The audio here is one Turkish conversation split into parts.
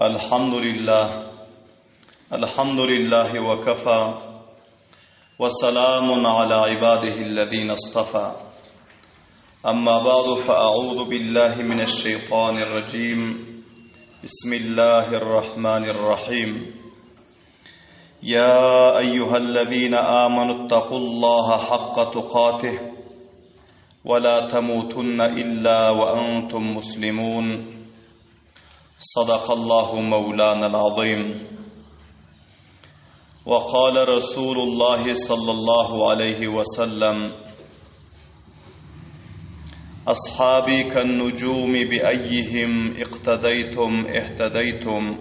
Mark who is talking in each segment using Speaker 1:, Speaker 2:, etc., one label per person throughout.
Speaker 1: الحمد لله وكفى وسلام على عباده الذين اصطفى أما بعد فأعوذ بالله من الشيطان الرجيم بسم الله الرحمن الرحيم يا أيها الذين آمنوا اتقوا الله حق تقاته ولا تموتن إلا وأنتم مسلمون صدق الله مولانا العظيم وقال رسول الله صلى الله عليه وسلم أصحابي كالنجوم بأيهم اقتديتم اهتديتم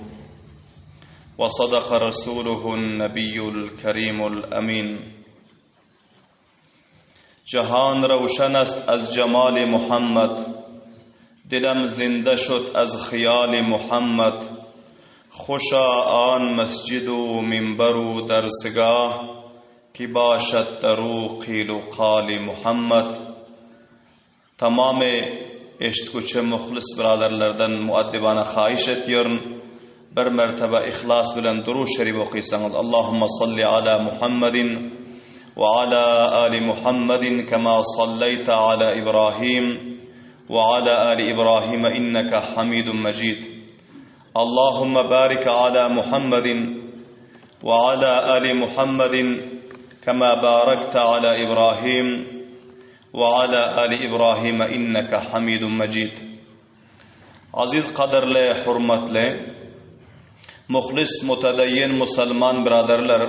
Speaker 1: وصدق رسوله النبي الكريم الأمين جهان روشن است از جمال محمد دلم زنده شد از خیال محمد خوشا آن مسجد و منبر و درسگاه که باشد درو قیل و قال محمد. تمام eshituvchi muxlis birodarlardan muaddibona xahish etiyorum, bir martaba ixlos bilan durud sharif o'qiysangiz. Allohumma salli ala Muhammadin va ala ali Muhammadin kama sallayta ala Ibrohim وعلى آل إبراهيم إنك حميد مجيد. اللهم بارك على محمد وعلى آل محمد كما باركت على إبراهيم وعلى آل إبراهيم إنك حميد مجيد. عزيز قدر له حرمت له مخلص متدين مسلمان برادرlar,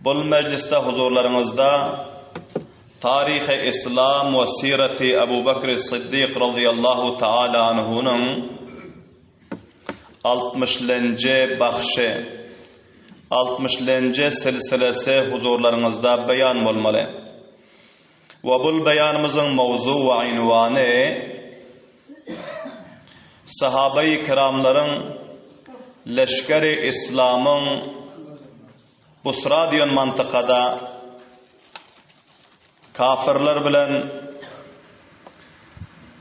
Speaker 1: bul mecliste huzurlarınızda tarih-i İslam ve sireti Ebu Bekir Siddiq radıyallahu ta'ala anhu'nun 60-cı baxşı, 60-cı silsilesi huzurlarınızda beyan olmalı. Ve bu beyanımızın mevzu ve unvanı sahabe-i kiramların leşkeri İslam'ın Busra diyen mantıkada kafirler bilen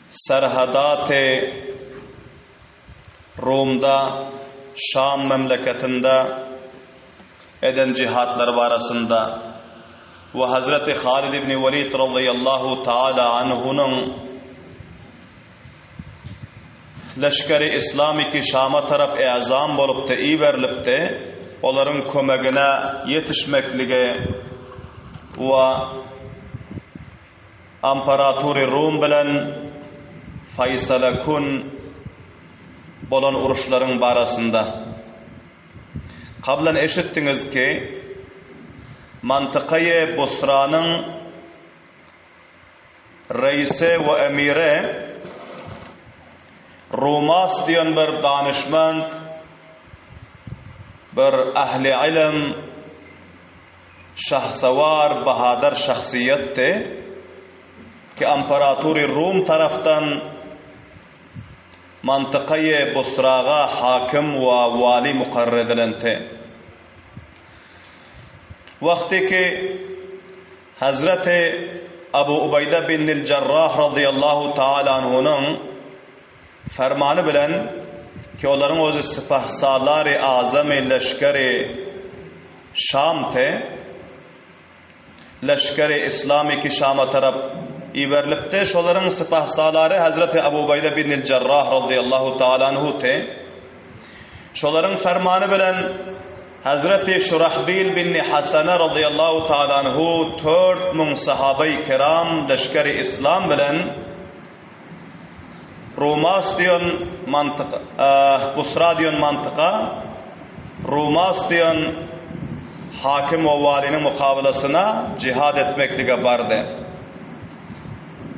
Speaker 1: serhadat-ı Rum'da, Şam memleketinde eden cihatlar arasında ve Hazreti Halid ibn Velid radıyallahu ta'ala anhu'nun leşkeri İslami ki Şam'a taraf azam bolup da iyi verilip de onların kömegine yetişmeklige ve İmparatori Rum bilen faysalakun bolan uruşların barasında qablan eşittiniz ki mantıkayı Busra'nın reisi ve emiri Rumas diyen bir danışman, bir ahli ilim, şahsavar, bahadır şahsiyetti ki İmparatori Rum taraftan mantıkayı Busra'ga hakim ve vali mukarrer edilenti. Vakti ki Hazreti Ebu Ubeyde bin Cerrah radıyallahu ta'ala anhu'nun fermanı bilen ki onların özü sipahsalari azami leşkeri Şam'te leşkeri İslami ki Şam'a taraf İberlikte şoların sipahsaları Hazreti Ebu Ubeyde bin Cerrah radıyallahu ta'ala anhu te. Şoların fermanı bilen Hazreti Şurahbil bin Hasane radıyallahu ta'ala anhu 4000 sahabe-i kiram leşkeri İslam bilen Rumas diyen mantıqa, Busra diyen mantıqa, Rumas diyen hakim ve valinin mukavelasına cihad etmeklige bardı.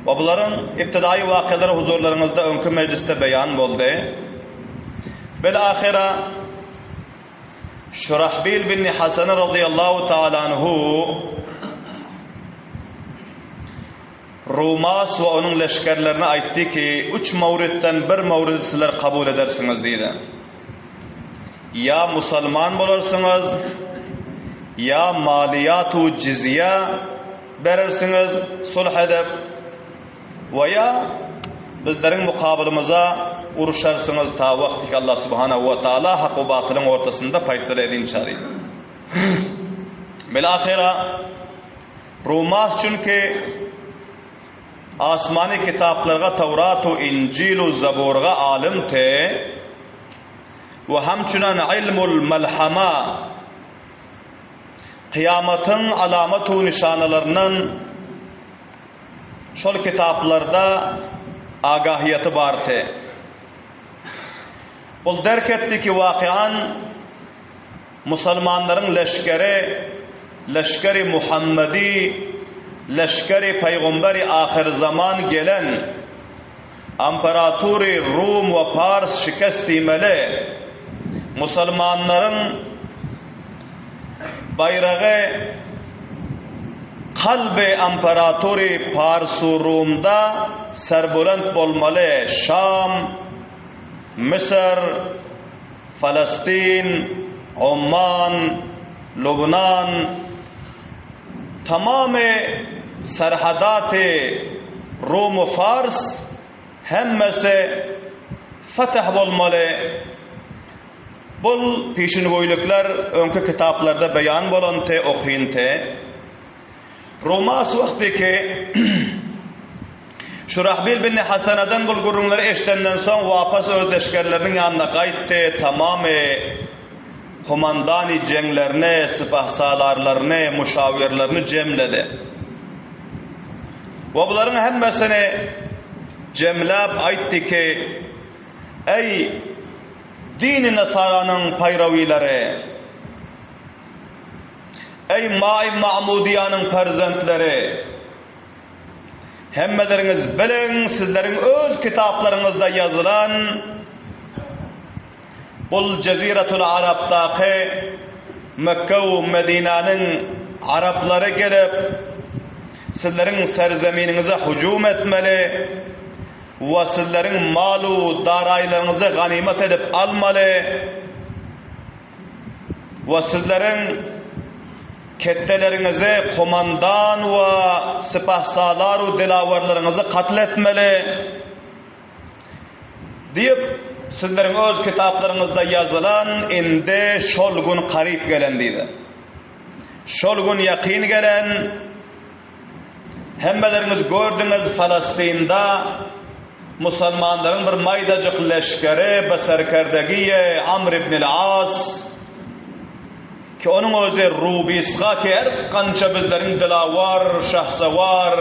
Speaker 1: Ve bunların iptidai vakiaları huzurlarınızda önkü mecliste beyan oldu. Belahira Şurahbil bin Hasan radıyallahu ta'ala anhu Rumas ve onun leşkerlerine aytti ki 3 mevridden bir mevridi sizler kabul edersiniz deydi. Ya Müslüman bolarsınız, ya maliyatu cizye verirsiniz sulh edip veya bizlerin mukabilimize uruşarsınız ta vakti ki Allah subhanahu ve taala hak ve batılın ortasında faysal edin çari. Bilahira Rumah çünkü asmani kitaplarga Tevrat ve İncil ve Zaburga alim te ve hamçunan ilmul melhama kıyametin alamet ve nişanalarının şol kitaplarda agahiyeti var te. Ol derk etti ki vakian Müslümanların leşkeri Muhammedi, leşkeri Peygamberi ahir zaman gelen İmparatori Rum ve Pars şikest imeli Müslümanların bayrağı kalbi İmparatori Pars ve Rum'da serbulent bolmalı. Şam, Mısır, Filistin, Oman, Lübnan tamamı serhadat-ı Rum ve Fars hemmesi fetih bolmalı. Bul peşingoyluklar önkü kitaplarda beyan bolan te okuyun te. Romas vakti ki Şurahbil bin Hasan'dan bul gurunları eştenden son vapas öz leşkerlerinin yanına kayıttı. Tamamı komandani cenglerine, sipahsalarlarına, müşavirlerini cemledi. Ve bunların hemmesini cemlab aytti ki ey din-i Nasara'nın payravileri, ey Ma'i Ma'mudiyanın perzentleri, hemmeleriniz bilin sizlerin öz kitaplarınızda yazılan bul Ceziretul Arap'taki Mekke ve Medine'nin Arapları gelip sizlerin serzemininize hücum etmeli ve sizlerin malu daraylarınızı ganimet edip almalı ve sizlerin kettelerinizi komandan ve sipahsalar ve dilavarlarınızı katletmeli deyip sizlerin öz kitaplarınızda yazılan indi şol gün karip gelen deydi. Şol gün yakin gelen hemmeleriniz gördünüz Filistin'de Müslümanların bir maydacık leşkeri beserkerdegiye Amr ibn al-As ki onun özü Rubisga ki her kança bizlerin dilavar, şahsavar,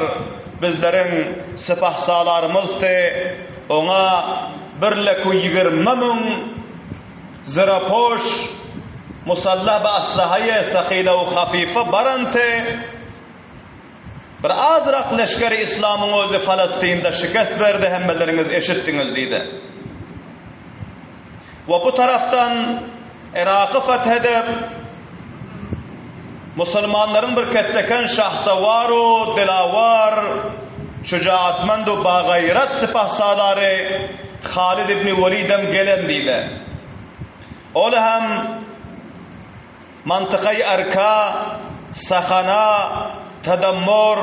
Speaker 1: bizlerin sipahsalarımız te ona birleku 20.000 zirapoş musallah ve aslahaya sakile ve hafife barante bir azrak leşkeri İslam'ın özü Filistin'de şikast verdi hemmeleriniz eşittiniz deydi. Ve bu taraftan Irak'ı fethedip Müslümanların bir ketteken şahsavar o dilavar şücaatmend o bağayrat sipahsaları Halid ibn Velid'em gelen deydi. Ola hem mantıkayı Erka, Sakhana, Tadammur,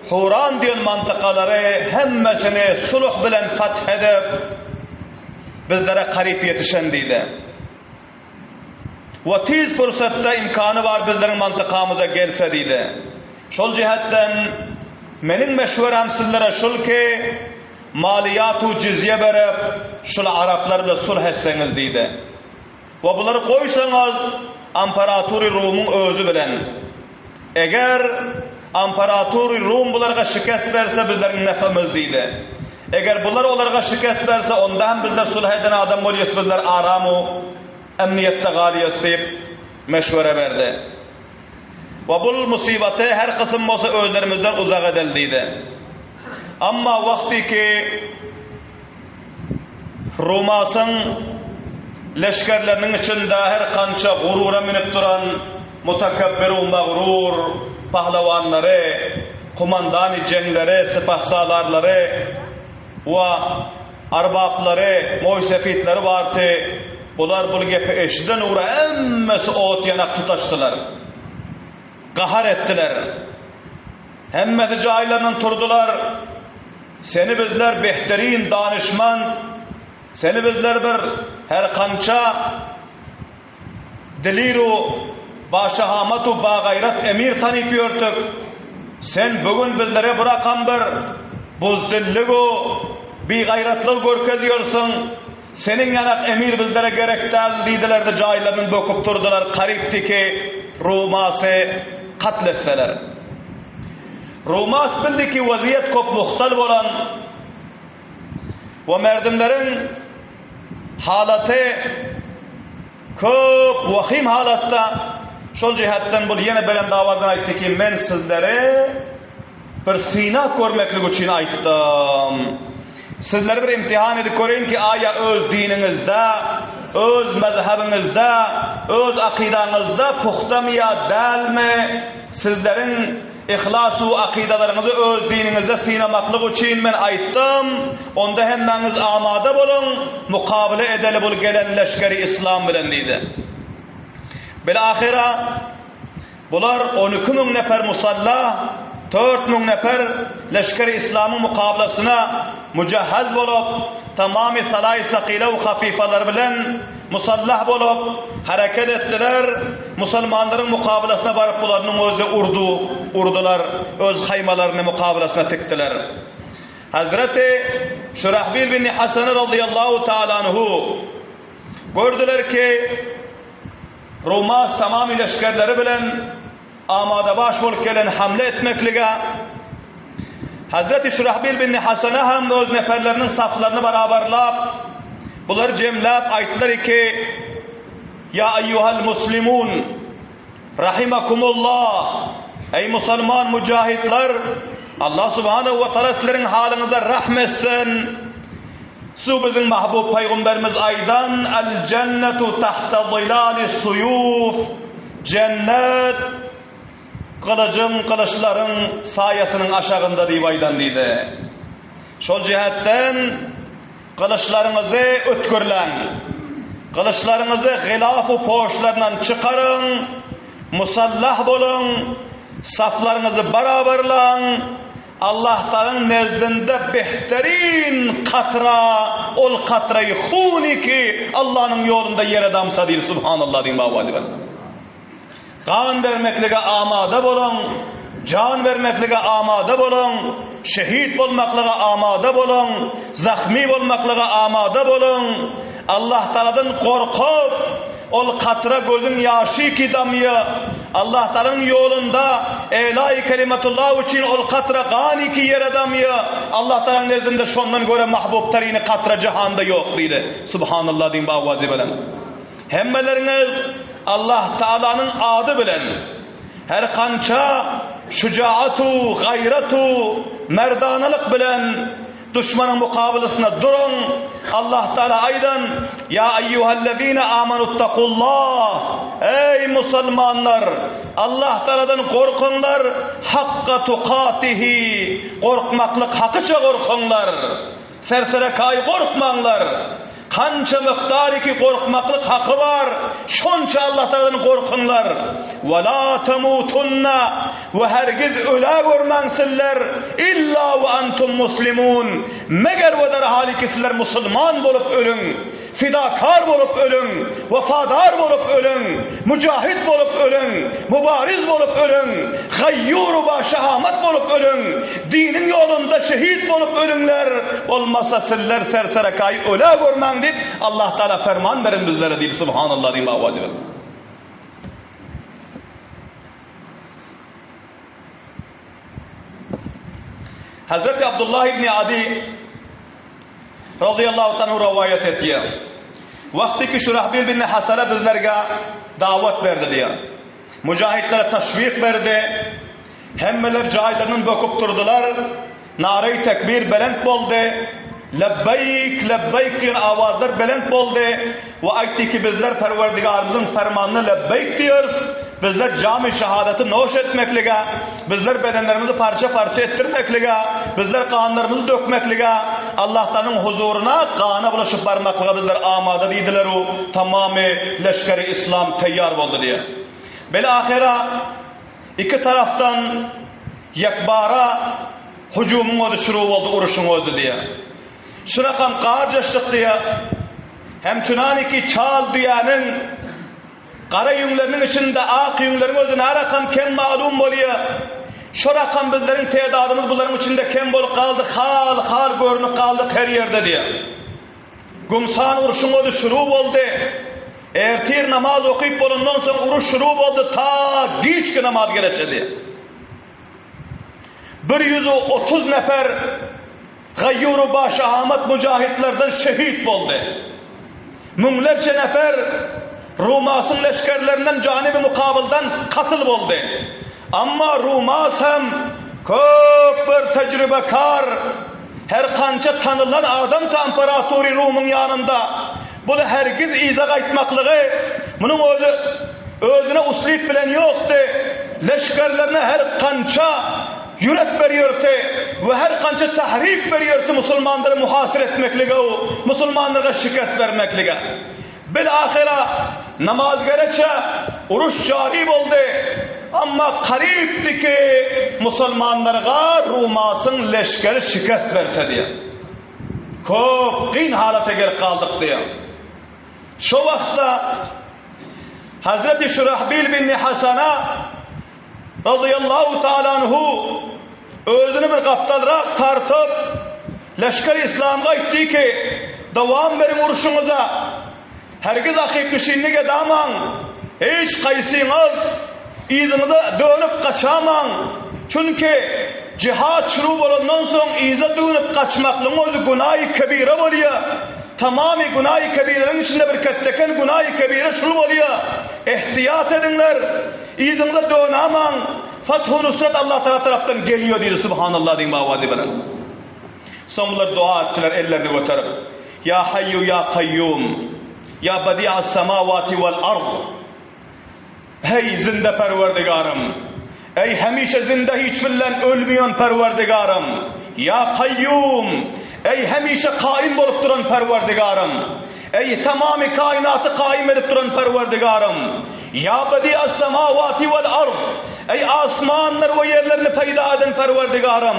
Speaker 1: Huran diyen mantıkaları hemmesini sulh bilen fethedip bizlere karip yetişen deydi. Ve tiz fırsatta imkanı var bizlerin mantıkamıza gelse deydi. Şol cihetten menin meşhuram sizlere şul ki maliyatu cizye berip şul Araplarla sulh etseniz deydi. Ve bunları koysanız İmparatori Rum'un özü bilen eğer İmparatori Rum bunlara şikast verse bizlerin nefemiz deydi. Eğer bunlar onlara şikast verse ondan bizler sulh eden adam oluyuz bizler aramu emniyette galiyes deyip meşvere verdi. Ve bu musibeti her kısım olsa özlerimizden uzak edildiydi. Ama vakti ki Rumas'ın leşkerlerinin içinde her kança gurura minip duran mutakabbir ve mağrur pahlavanları, kumandani cengleri, sipahsalarları ve arbapları, moysefitleri vardı. Bunlar bu gepi eşiden uğra emmesi oğut yanak tutaştılar. Kahar ettiler. Hemmeti cahillerinin turdular. Seni bizler behterin danışman Seni bizler bir her kança deliru başahamatu ba gayret emir tanıp yörtük. Sen bugün bizlere bırakan bir buzdilligu bir gayretlik görkeziyorsun. Senin yanak emir bizlere gerekten lidiler de cahillerinin bokup durdular. Karipti ki Rumasi katletseler. Rumas bildi ki vaziyet kop muhtalif olan ve merdimlerin halatı köp vahim halatta. Şol cihattan bu yine benim davadan aytdı ki men sizlere bir sina görmeklik için aytdım. Sizler bir imtihan edip görün ki aya öz dininizde, öz mezhebinizde, öz akidanızda puxta mı ya değil mi? Sizlerin ihlasu akidalarınızı öz dininizde sinamaklık için ben aytdım. Onda hemmeniz amade bulun, mukabele edeli bul gelen leşkeri İslam bilen deydi. Bilahira bular 12.000 nefer musalla, 4.000 nefer leşkeri İslam'ın mukabelasına mücehhez bulup, tamamı salayı sakile ve hafifalar bilen musallah bulup hareket ettiler. Müslümanların mukabelasına varıp bularının özü urdular, öz haymalarını mukabelasına tıktılar. Hazreti Şurahbil bin Hasan radıyallahu ta'ala anhu gördüler ki Rumas tamamı leşkerleri bilen amada baş bulup gelen hamle etmeklige. Hazreti Şurahbil bin Hasan'a hem öz neferlerinin saflarını beraberlap bunları cemlap ayttılar ki ya eyyuhal muslimun rahimakumullah, ey Müslüman mücahitler, Allah subhanahu ve teala sizlerin halinize rahmetsin. Su bizim mahbub peygamberimiz aydan el cennetu tahta zilali suyuf, cennet kılıçların sayesinin aşağında divaydan deydi. Şol cihetten kılıçlarınızı ötkürlen, kılıçlarınızı gılaf-ı poşlarından çıkarın, musallah bulun, saflarınızı beraberlen. Allah'tan nezdinde behterin katra, ol katrayı huni ki Allah'ın yolunda yere damsa değil. Subhanallah diyeyim bavadiben. Kan vermeklige amade bulun, can vermeklige amade bulun, şehit olmaklığa amade bulun, zahmi olmaklığa amade bulun. Allah Teala'dan korkup ol katra gözün yaşı ki damya Allah Teala'nın yolunda elâ-i kelimetullah için ol katra gani ki yere damya Allah Teala'nın nezdinde şondan göre mahbub tarini katra cihanda yok deydi. Subhanallah diyeyim bavvazi bilen. Hemmeleriniz Allah Teala'nın adı bilen her kança şücaatu, gayratu, merdanalık bilen düşmanın mukabelasına durun. Allah Teala aydan ya eyyühellezine amenuttakullah, ey Müslümanlar, Allah Teala'dan korkunlar, hakka tukatihi, korkmaklık hakıça korkunlar, serserekay korkmanlar. Kança miktarı ki korkmaklık hakkı var, şonça Allah Teala'dan korkunlar. Ve la temutunna, ve hergiz öle görmensizler illa ve antum muslimun, meger ve der hali ki sizler Müslüman bulup ölün, fidakar bulup ölün, vefadar bulup ölün, mücahit bulup ölün, mübariz bulup ölün, gayyuru ba şahamet bulup ölün, dinin yolunda şehit bulup ölünler. Olmasa sizler serserekay öle görmen deyip Allah Teala ferman verin bizlere deyip subhanallah diyeyim avacı. Hazreti Abdullah İbni Adi radıyallahu anhu rivayet ettiği vakti ki Şurahbil bin Hasan'a bizlerge davet verdi diye mücahitlere teşvik verdi, hemmeler cahillerinin bokup durdular, nare-i tekbir belend oldu, lebbeyk lebbeyk diyen avazlar belend oldu ve aytti ki bizler Perverdigarımızın fermanını lebbeyk diyoruz. Bizler cami şehadeti noş etmeklige, bizler bedenlerimizi parça parça ettirmeklige, bizler kanlarımızı dökmeklige, Allah'tanın huzuruna kana bulaşıp varmaklığa bizler amade deydiler o tamamı leşkeri İslam teyyar oldu diye. Belahira iki taraftan yekbara hücumun oldu, şuru oldu, uruşun oldu diye. şurakan qarjaşlık diye hem çunaniki çal diyanın qara yünglerinin içinde ak yünglerin özüne arakan ken malum oluyor. Şurakan bizlerin tedadımız bunların içinde ken bolup kaldık, hal görünüp kaldık her yerde diye. Gumsan uruşun odu şuru oldu. Ertir namaz okuyup bolundan sonra uruş şuru oldu ta geçki namaz gereçedi. 130 nefer gayyuru başı Ahmet mücahitlerden şehit oldu. Münglerce nefer Rumas'ın leşkerlerinden canibi mukabilden katıl oldu. Ama Rumas hem köp bir tecrübekar, her kança tanılan adam temperaturi Rum'un yanında. Bu da herkes izah etmaklığı, bunun özüne uslip bilen yoktu. Leşkerlerine her kança yürek veriyordu ve her kança tahrip veriyordu Müslümanları muhasir etmekliğe, Müslümanlara şikayet vermekliğe. Bilahira namaz gereçe uruş cari oldu. Ama karipti ki Müslümanlara Rumas'ın leşkeri şikayet verse diye. Çok qin halete gel kaldık diye. Şu vakta Hazreti Şurahbil bin Hasan'a radıyallahu ta'ala anhu özünü bir kaptalrak tartıp leşker İslam'a itti ki devam verin uruşunuza. Herkes akip nişinlik edaman. Hiç kaysınız izinize dönüp kaçaman. Çünkü cihat şuru bolundan sonra ize dönüp kaçmaklığın özü günah-ı kebire oluyor. Tamamı günah-ı kebirenin içinde bir ketteken günah-ı kebire şuru oluyor. İhtiyat edinler. İzinize dönaman. Fethu nusret Allah taraftan geliyor diyor. Subhanallah diyeyim avazi bana. Sonlar dua ettiler ellerini götürüp. Ya hayyu ya kayyum. Ya badi'as semavati vel ard. Ey zinde perverdigarım. Ey hemişe zinde hiç billen ölmeyen perverdigarım. Ya kayyum. Ey hemişe kaim olup duran perverdigarım. Ey tamamı kainatı kaim edip duran perverdigarım. Ya badi'as semavati vel ard. Ey asmanlar ve yerlerini peyda eden perverdigarım.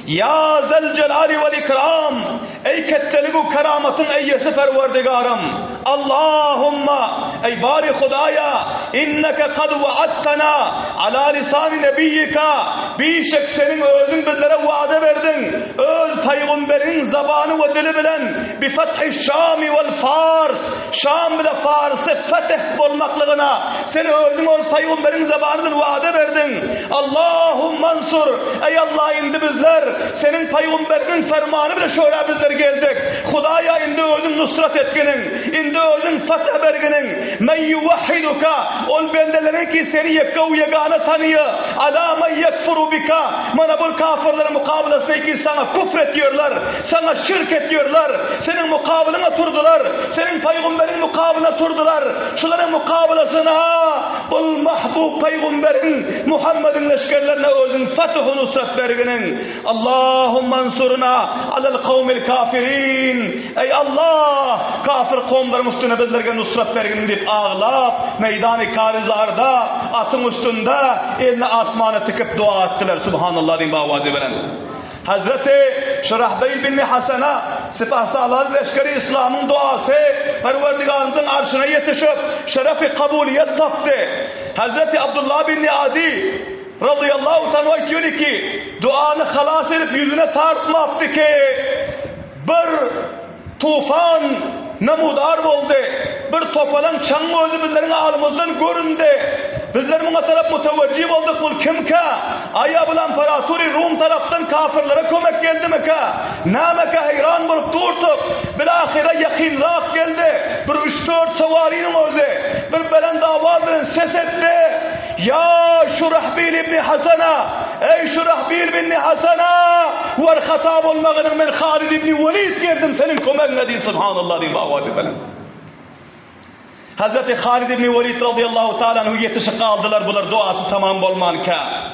Speaker 1: Ya zel celali vel ikram. Ey ketteligu keramatın eyyesi perverdigarım. Allahumma ey bari Hudaya inneke kad vaattana ala lisan nebiyyika bişek senin özün bizlere vaade verdin. Öz peygamberin zabanı ve dili bilen bi fethi Şami vel Fars. Şam ile Fars'ı fetih bulmaklığına seni özün öz peygamberin zabanını vaade verdin. Allahumma ansur. Ey Allah indi bizler senin peygamberinin fermanı bile şöyle bizler geldik. Hudaya indi özün nusrat etkinin. İndi özün fetih berginin. Men yuvahhiduka ol bendelerin ki seni yekkav yegane tanıyor. Ala men yekfuru bika. Mana bu kafirlerin mukabilesine ki sana küfret diyorlar. Sana şirk ediyorlar. Senin mukabilene turdular. Senin peygamberin mukabiline turdular. Şunların mukabilesine ol mahbub peygamberin Muhammed'in leşkerlerine özün fetih nusrat berginin. Allahumma ansurna alel kavmil kafirin. Ey Allah kafir kavmların üstüne bizlerge nusrat berginin deyip ağlap meydan-ı karizarda atın üstünde eline asmana tıkıp dua ettiler. Subhanallah diyeyim avazi veren. Hazreti Şurahbil bin Hasan'a sipahsalar leşkeri İslam'ın duası Perverdigarımızın arşına yetişip şerefi kabuliyet taptı. Hazreti Abdullah bin Adi radıyallahu ta'ala diyor ki duanı halas edip yüzüne tartma yaptı ki bir tufan namudar oldu. Bir topalan çan özü bizlerin ağlımızdan göründü. Bizler buna taraf muteveccih olduk. Bu kimke? Aya bilen Paraturi Rum taraftan kafirlere kömek geldi mi ki? Nameke hayran bulup durduk. Bilahire yakinrak geldi. Bir 3-4 savarinin özü. Bir belen davazının ses etti. Ya Şurahbil ibn Hasan'a. Ey Şurahbil ibn Hasan'a. Var hatab olmağının ben Halid ibn Velid geldim senin kömeğine diye. Subhanallah diye avazi falan. Hazreti Halid ibn Velid radıyallahu ta'ala anhu yetişik kaldılar bunlar duası tamam olmanka.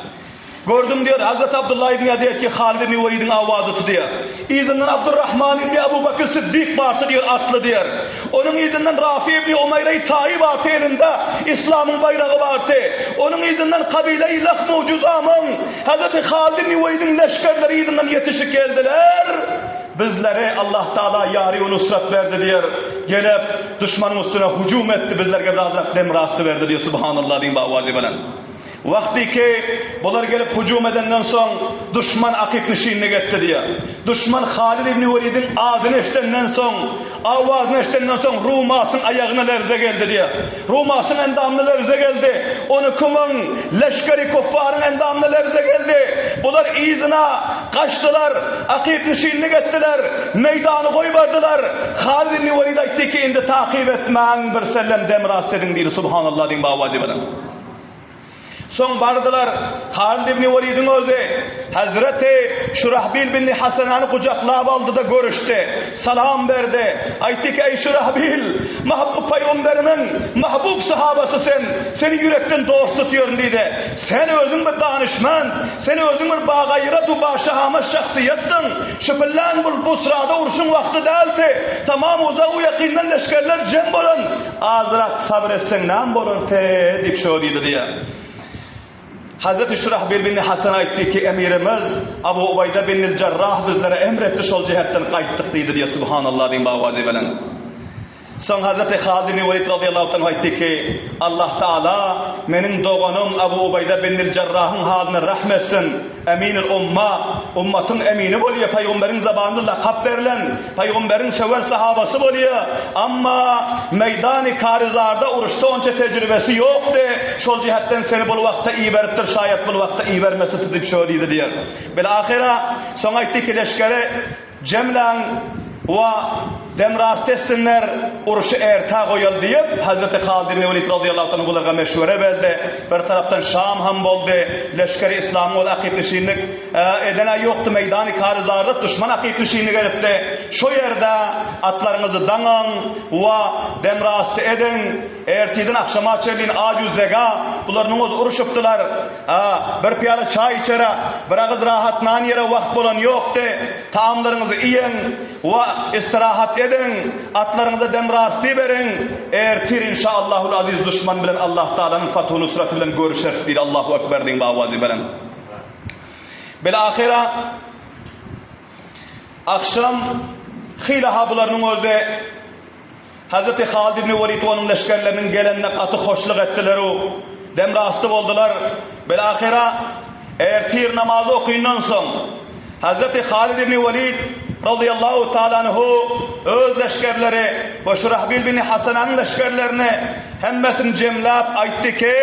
Speaker 1: Gördüm diyor Hazreti Abdullah ibn Adi ki Halid ibn Velid'in avazı diyor. İzinden Abdurrahman ibn Ebu Bakır Sıddık vardı diyor atlı diyor. Onun izinden Rafi ibn Umayr-i Taib vardı elinde İslam'ın bayrağı vardı. Onun izinden kabile-i Lahmu Cüzam'ın Hazreti Halid ibn Velid'in leşkerleri izinden yetişik geldiler. bizlere Allah Teala yari ve nusrat verdi diyor. Gelip düşmanın üstüne hücum etti, bizlerge birazcık dem rastı verdi diyor. Subhanallah deyin bavazi bilen. Vakti ki bunlar gelip hücum edenden son düşman akip nişinine gitti diye. Düşman Halid ibn Velid'in ağzını eştenden son, avazını eştenden son Rumas'ın ayağına levze geldi diye. Rumas'ın endamına levze geldi. Onu kumun leşkeri kuffarın endamına levze geldi. Bunlar izina kaçtılar, akip nişinine gittiler, meydanı koyvardılar. Halid ibn Velid aytti ki indi takip etmeyin bir sellem dem rast edin diye. Subhanallah din bavazi bilen. Son bardılar Halid ibn Velid'in özü Hazreti Şurahbil bin Hasan'ı kucaklab aldı da görüştü. Salam verdi. Aytti ki ey Şurahbil, mahbub peygamberimin mahbub sahabası sen. Seni yürekten dost tutuyorum dedi. Sen özün bir danışman, sen özün bir bağayrat-u başahama şahsiyettin. Şüphellen bu sırada uruşun vakti değildi. Tamam uzağı yakinden leşkerler cem bolun. Azrak sabretsen nam bolun te dip şöyleydi diye. Hazreti Şurahbil bin Hasan aytti ki emirimiz Abu Ubayda bin Cerrah bizlere emretti şol cihetten qayttık deydi diye. Subhanallah deyin bavazi bilen. Son Hazreti Halid ibn Velid radıyallahu anh aytti ki Allah Teala menin doğanım Abu Ubayda bin Cerrah'ın haline rahmetsin. Eminil umma, ummatın emini boluyor. Peygamberin zabanında lakap verilen, Peygamberin sever sahabası boluyor. Ama meydan-ı karizarda uruşta onca tecrübesi yoktu. Şol cihetten seni bu vakta iyi veriptir, şayet bu vakta iyi vermesi tutip şöyleydi diyor. Bilahira son aytti ki leşkere cemlen ve demrast etsinler, uruşu erta koyal deyip Hazreti Halid ibn Velid radıyallahu anh bularga meşvere verdi. Bir taraftan Şam ham boldu. Leşkeri İslam'ı ol akiplişinlik edene yoktu. Meydan-ı karizarda düşman akiplişinlik edipti. Şu yerde atlarınızı danın ve demrast edin. Ertidin akşama çelin acüzega bularınız uruşuptular. Bir piyala çay içere, bir ağız rahat nan yere vakt bulan yoktu. Taamlarınızı yiyin ve istirahat edin, atlarınıza demrasti verin. Ertir inşallahul aziz düşman bilen Allah Teala'nın fathu nusratı bilen görüşeriz deydi. Allahu ekber deyin bavazi bilen. Bilahira akşam hilaha bularının özü Hazreti Halid ibn Velid onun leşkerlerinin gelenine katı hoşluk ettiler o. Demrastı oldular. Bilahira ertir namazı okuyundan son Hazreti Halid ibn Velid radıyallahu ta'ala anhu öz leşkerleri ve Şurahbil bin Hasan'ın leşkerlerini hemmesini cemlap aytti ki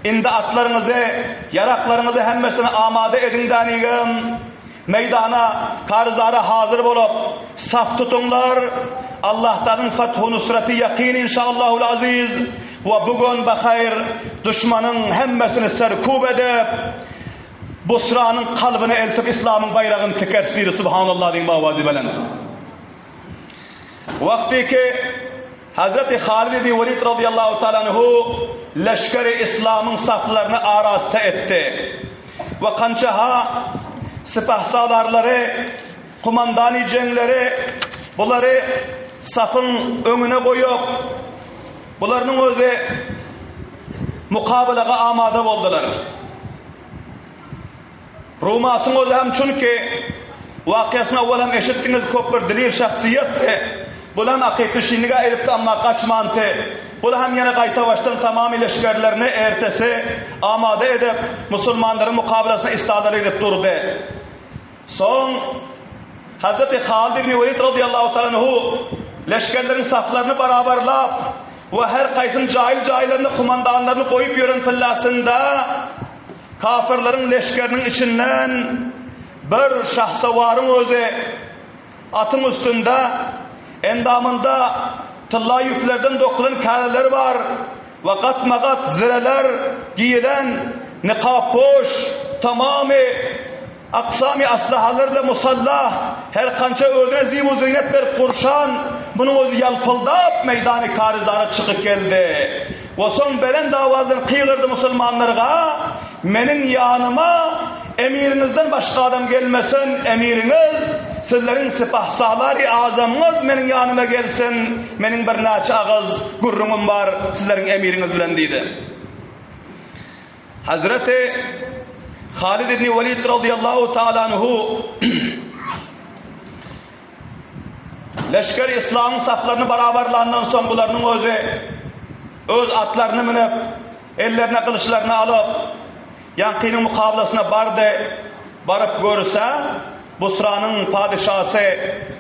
Speaker 1: indi atlarınızı, yaraklarınızı hemmesini amade edin danigim. Meydana, karzara hazır bulup saf tutunlar. Allah'tan fathu nusrati yakin inşallahul aziz. Ve bugün bakayır düşmanın hemmesini serkub edip Busra'nın kalbini eltip İslam'ın bayrağını tekersiri. Subhanallah deyin bavazi bilen. Vakti ki Hazreti Halid ibn Velid radıyallahu ta'ala anhu leşkeri İslam'ın saflarını arasta etti. Ve kançaha sipahsalarları, kumandani cenleri bunları safın önüne koyup bunların özü mukabelega amade oldular. Rumasın özü hem çünkü vakiyasına evvel hem eşittiniz köp bir dilir şahsiyetti. Bulan akıpışınlığa eripti ama kaçmantı. Bula hem yine qayta baştan tamamı leşkerlerini ertesi amade edip Müslümanların mukabelasına istadar edip durdu. Son Hazreti Halid ibn Velid radıyallahu ta'ala anhu leşkerlerin saflarını beraberlap ve her kaysın cahillerine kumandanlarını koyup yürün pillasında kafirlerin leşkerinin içinden bir şahsavarın özü atın üstünde endamında tılla yüklerden dokulan kâleler var ve katmagat zireler giyilen nikap-poş tamamı aksami aslahalarla musallah her kança ödüne zivu zeynetler kurşan bunu yalpıldap meydanı karizara çıkıp geldi ve son belen davazını kıyırdı Müslümanlarga menin yanıma emirinizden başka adam gelmesin emiriniz sizlerin sipahsaları azamınız menin yanıma gelsin menin bir naçı ağız gurrumum var sizlerin emiriniz bilen deydi. Hazreti Halid ibn Velid radıyallahu ta'ala anhu Leşker İslam'ın saflarını barabarlandan son bularının öz atlarını minip, ellerine kılıçlarını alıp, Yankı'nın mukablasına barıp görürse, Busra'nın padişahı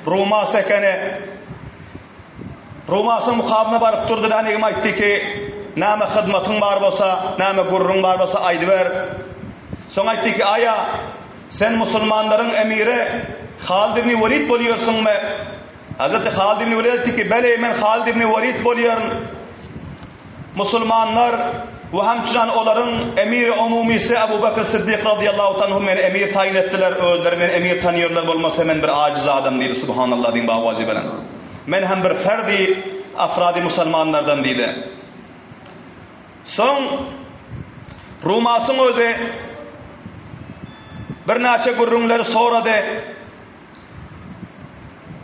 Speaker 1: Ruma sekeni, Rumasın mukabına barıp durdu da neyim aytti ki, näme hizmetin bar bolsa, näme gurrun bar bolsa aydı ver. Soň aytdy ki, aya, sen musulmanların emiri Halid ibn Velid bolýarsyň mı? Hazreti Halid ibn Velid aytdy ki, "Bele, men Halid ibn Velid bolýarym." Musulmanlar we hamçınan olaryň emiri umumisi Abu Bakr Siddiq radiyallahu anhu meni emir tayin etdiler. Özleri men emir tanýarlar bolmasa men bir aciz adam diýdi. Subhanallah diýip awazy bilen. Men hem bir ferdi afradi musulmanlardan diýdi. Soň Rumasyň özü bir näçe gurrunlary sorady.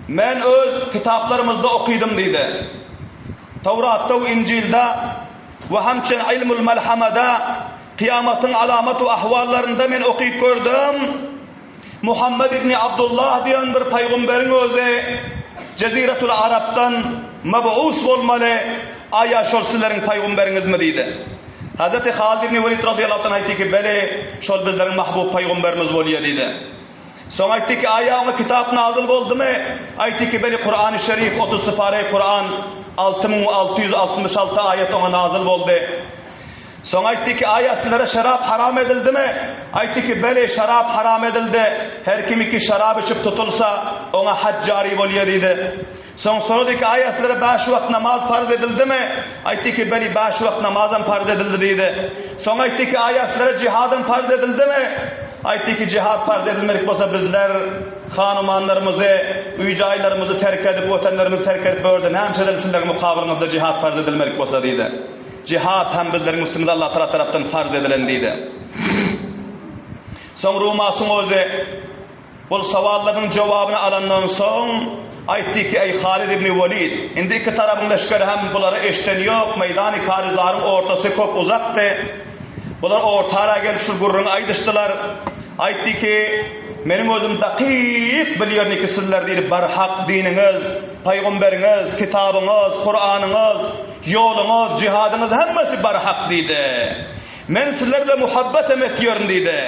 Speaker 1: Men öz kitaplarymyzda okuydum diýdi. Tawratda we İncilde ve hamçın ilmul melhamada kıyamatın alamatu ahvallarında men okuyup gördüm. Muhammed ibn Abdullah diyen bir peygamberin özü Ceziretul Arab'tan meb'us bolmaly. Aya şol sizleriň peýgamberiňiz mi diýdi. Hazreti Halid ibn Velid radıyallahu anh aýtdy ki, "Bele, şol bizleriň mahbub peýgamberimiz bolýar" diýdi. Soň aýtdy ki, "Aya o kitap nazil boldymy?" Aýtdy ki, "Bele, Kur'an-ı Şerif 30 separe Kur'an 6666 ayet ona nazil boldy." Soň aýtdy ki, "Aya sizlere şarap haram edildimi?" Aýtdy ki, "Bele, şarap haram edildi. Her kim ki şarap içip tutulsa ona hac jary bolýar" diýdi. Soň sorady ki, "Aya sizlere 5 wagt namaz farz edildimi?" Aýtdy ki, "Bele, 5 wagt namazam farz edildi" diýdi. Soň aýtdy ki, "Aya sizlere jihadam farz edildimi?" Aýtdy ki, "Jihad farz edilmedik bolsa bizler hanymanlarymyzy, üýjaýlarymyzy terk edip, ötenlerimizi terk edip bördi. Näme sizlerge mukabilinizde jihad farz edilmedik bolsa" diýdi. Jihad hem bizleriň üstümizde Allah Taala tarapdan farz edilen diýdi. Soň Rumasyň özü bu sawallaryň jogabyny alandan soň aýtdy ki, "Ey Halid ibn Velid, indi iki tarapyň leşkeri hem bulary eşden ýok, meýdany Karizaryň ortasy köp uzakdy. Bular ortara gelip şu gurruny aýdyşdylar." Aýtdy ki, "Meniň özüm dakyk bilýärni ki sizler diýip barhaq diniňiz, peýgamberiňiz, kitabyňyz, Kur'anyňyz, ýoluňyz, jihadyňyz hemmesi barhaq" diýdi. "Men sizlerle muhabbet etýärm" diýdi.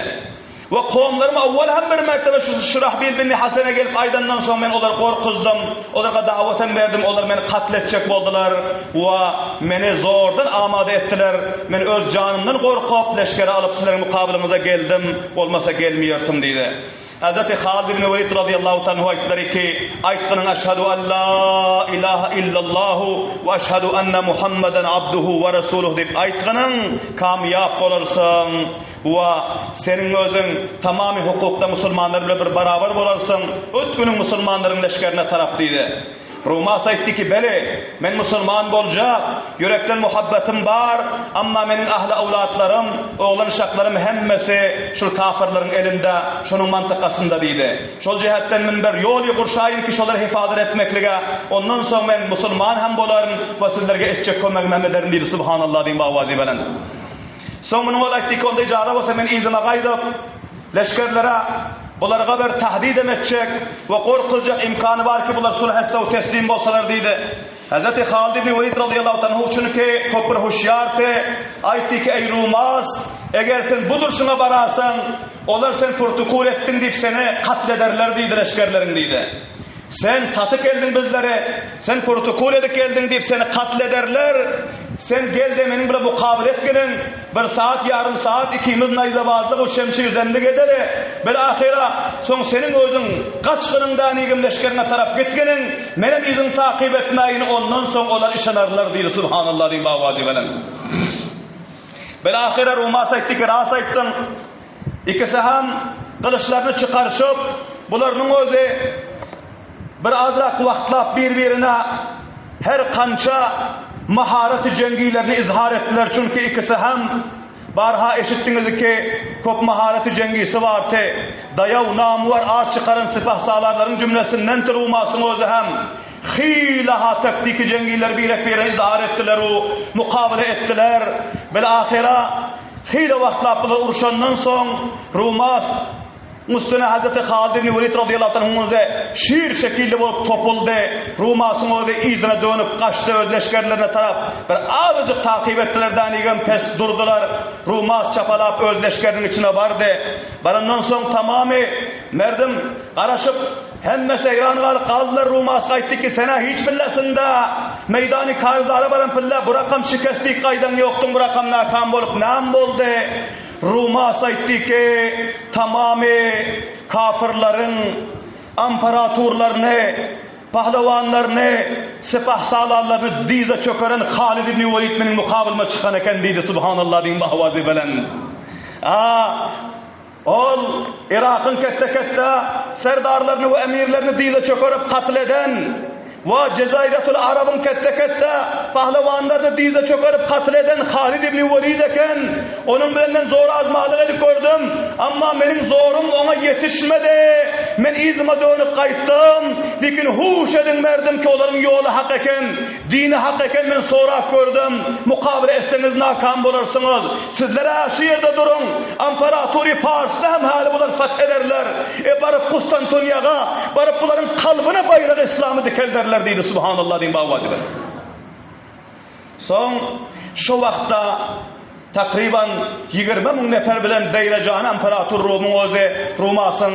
Speaker 1: Ve kavmlarım awwal hem bir mertebe şu Şurahbil bin Hasan'a gelip aydandan sonra men olar korkuzdum. Olarga da'watan berdim. Olar meni katletjek boldular ve meni zordan amade ettiler. Men öz canımdan korkup leşkere alıp sizlerin mukabiliňize geldim. Olmasa gelmiýärdim" diýdi. Hazreti Halid ibn Velid radıyallahu anhu aytdylar ki, "Aýtgynyň eşhedü en la ilahe illallah ve eşhedü enne Muhammeden abduhu ve resuluh" diýip aýtgynyň kamyap bolarsyň we seniň özüň tamamy hukukda musulmanlar bilen bir barabar bolarsyň, ötküniň musulmanlaryň leşkerine tarap diýdi. Rumas aýtdy ki, "Bele, men musulman boljak, yürekden muhabbetim bar, amma meniň ahli awlatlarym, oglan şaklarym hemmesi şu kafirlaryň elinde, şonuň mantykasynda" diýdi. "Şol jihatdan men bir ýol ýurşaýyn ki, şolary hifazat etmeklige, ondan soň men musulman hem bolarym we sizlerge etjek kömegim ederim" diýdi. Subhanallah diýip awazy bilen. Soň muny aýtdy ki, "Onda ijara bolsa men izime gaýdyp, leşkerlere bularga bir tahdid etjek ve korkuljak imkany bar ki bular sulh etсе we teslim bolsalar" diýdi. Hazreti Halid ibn Velid radıyallahu anhu üçin ki köpür hoşyarty aýtdy ki, "Ey Rumas, eger sen bu durşuna barasan, olar sen protokol etdiň diýip seni katlederler" diýdi leşkerleriň diýdi. "Sen satyk eldin bizlere, sen protokol edip geldin diýip seni katlederler. Sen gelde meniň bilen mukabil etgeniň, bir saat, yarım saat ikimiz naýzabazlyk o şemşi üzerinde gedeli. Bir ahira soň seniň özüň gaçgynyňdan igim leşkerine tarap gitgeniň, meniň izin takip etmäýin, ondan soň olar işanarlar" diýdi. Subhanallah diýip awazy bilen. Bir ahira Rumas aýtdy ki, "Ras aýtdyň." İkisi hem kılıçlarını çıkarşıp bularning özü bir azrak wagtlap bir-birine her kança maharati cengilerini izhar ettiler. Çünkü ikisi hem barha eşitdiňiz ki köp maharati cengisi barty. Dayaw namı var, ağ çıkaran sipah salarlaryň cümlesinden Rumasyň özü hem hilaha taktiki cengiler bir izhar ettiler, o mukabele ettiler. Bil ahira hile wagtlap uruşandan soň Rumas Üstüne Hazreti Halid ibn Velid radıyallahu anh'ın şiir şekilli bolup topuldu. Rumasın o izine dönüp kaçtı öz leşkerlerine taraf. Bir azıcık takip ettiler danigem pes durdular. Rumas çapalap öz leşkerinin içine vardı. Barından son tamamı merdim araşıp hemme seyran kaldılar. Rumas kayıttı ki sana hiç billasında meydani karzları barın pilla bu rakam şikestlik kaydan yoktun bu rakam nakam bolup nam boldu. Rumas aytti ki tamamı kafirlerin imparatorlarını, pahlevanlarını, sepah salarlarını dize çökeren Halid ibn Velid'in mukabilme çıkan eken deydi. Subhanallah din bahvazi belen. Ol Irak'ın kette serdarlarını ve emirlerini dize çökerip katleden ve Cezayretul Arab'ın kette pahlevanlarını dize çökerip katleden Halid ibn Velid eken onun bilenden zor azmalığı gördüm ama benim zorum ona yetişmedi. Men izime dönüp kayıttım. Lekin huş edin merdim ki onların yolu hak eken, dini hak eken men sonra gördüm. Mukabele etseniz nakam bulursunuz. Sizlere şu yerde durun. İmparatori Paris'te hem hali bular fethederler. Barıp Konstantiniyye'ye, barıp bunların kalbine bayrak İslam'ı dikerlerler deydi. Subhanallah diyeyim bağvacılar. Son şu vakta takriban 20 bin nefer bilen deyileceğine imparator Rum'un özü Rumas'ın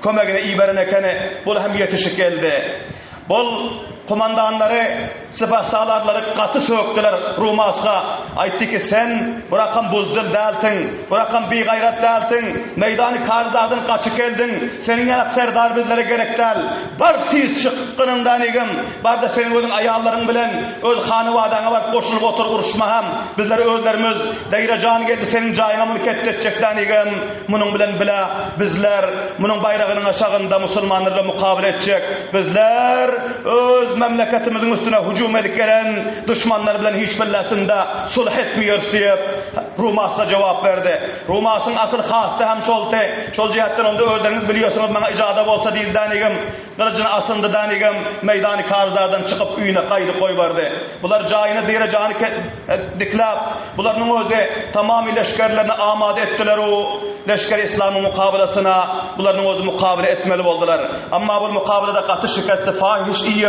Speaker 1: kömegine iberin ekeni bul hem yetişik geldi. Bol komandanları, sepahsalarları katı söktüler Rumas'a. Aytti ki sen bırakın buzdil deltin, bırakın bir gayret deltin, meydanı kardardan kaçık geldin, senin yanak serdar bizlere gerek del. Bar tiz çıkkınından igim, bar da senin özün ayağların bilen, öz hanı vadana var koşulup otur uruşma hem, bizler özlerimiz deyre can geldi senin cayına bunu ketletecekten igim, bunun bilen bile bizler, bunun bayrağının aşağında Müslümanlarla mukabele edecek, bizler öz memleketimizin üstüne hücum edip gelen düşmanlar bilen hiç billesinde sulh etmiyor diye Rumas'ta cevap verdi. Rumas'ın asıl hastı hem şoltu. Şol cihetten onda öldürünüz biliyorsunuz bana icadab olsa değil danigim. Kılıcını asındı danigim. Meydanı karzlardan çıkıp üyüne kaydı koy vardı. Bunlar cayını dire canı diklap. Bunların özü tamamı leşkerlerini amade ettiler o leşker İslam'ın mukabelasına. Bunların özü mukabele etmeli oldular. Ama bu mukabelede katı şikesti fahiş iyi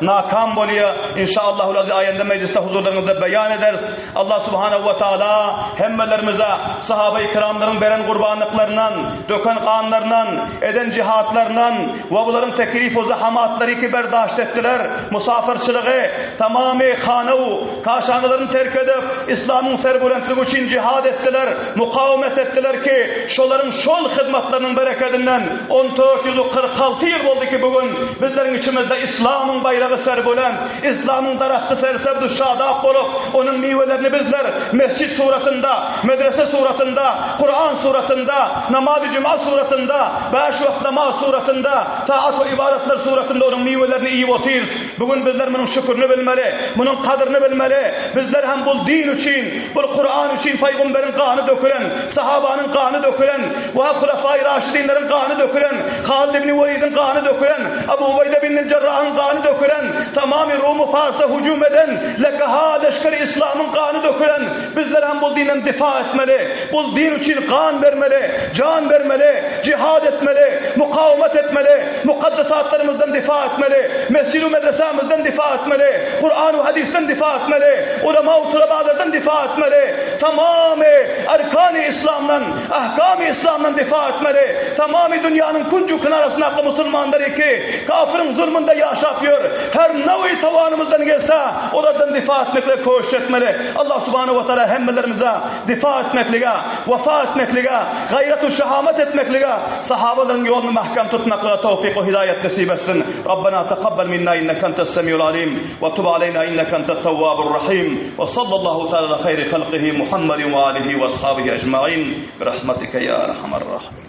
Speaker 1: nakam boluyor. İnşallahul aziz ayette mecliste huzurlarınızda beyan ederiz. Allah subhanehu ve teala hemmelerimize sahabe-i kiramların veren kurbanlıklarından, döken kanlarından, eden cihatlarından ve bunların teklif o zahamatları ki berdaşt ettiler. Musafirçılığı tamamı hanevu, kaşanlarını terk edip İslam'ın serbulentliği için cihad ettiler. Mukavemet ettiler ki şoların şol hizmetlerinin bereketinden 1446 yıl oldu ki bugün bizlerin içimizde İslam'ın bayrağı serbulent, İslam'ın daraktı sersebdü şadap olup onun meyvelerini bizler mescid suratında, medrese suratında, Kur'an suratında, namaz-ı cuma suratında, beş vakit namaz suratında, taat ve ibadetler suratında onun meyvelerini iyi oturuz. Bugün bizler bunun şükrünü bilmeli, bunun kadrini bilmeli. Bizler hem bu din için, bu Kur'an için Peygamberin kanı dökülen, sahabanın kanı dökülen, ve Hulefai Raşidinlerin kanı dökülen, Halid ibn Velid'in kanı dökülen, Ebu Ubeyde bin Cerrah'ın kanı dökülen, tamamı Rum'u Fars'a hücum eden, lekaha leşkeri İslam'ın kanı dökülen, bizler hem bu dinden difa etmeli, bu din için kan vermeli, can vermeli, cihad etmeli, mukavemet etmeli, mukaddesatlarımızdan difa etmeli, mescid-i medresemizden difa etmeli, Kur'an ve hadisten difa etmeli, ulema-u tulabalardan difa etmeli, tamamı erkan-ı İslam'dan, ahkam-ı İslam'dan difa etmeli, tamamı dünyanın kuncu kınarasında aklı Müslümanları ki kafirin zulmünde yaşatıyor, her nevi tavanımızdan gelse oradan difa etmekle koğuş etmeli. Allah subhanahu ve teala hemmelerimize difa etmekliğe, vefa etmekliğe, gayret-u şehamet etmekliğe, sahabaların yolunu mahkem tutmakla tevfik ve hidayet nasip etsin. Rabbena tekabbel minna inneke entes semiyul alim ve tub aleyna inneke entet tevvabur rahim ve sallallahu teala ala hayri halqihi Muhammedin ve alihi ve ashabihi ecmaîn bi rahmetike ya erhamer rahim.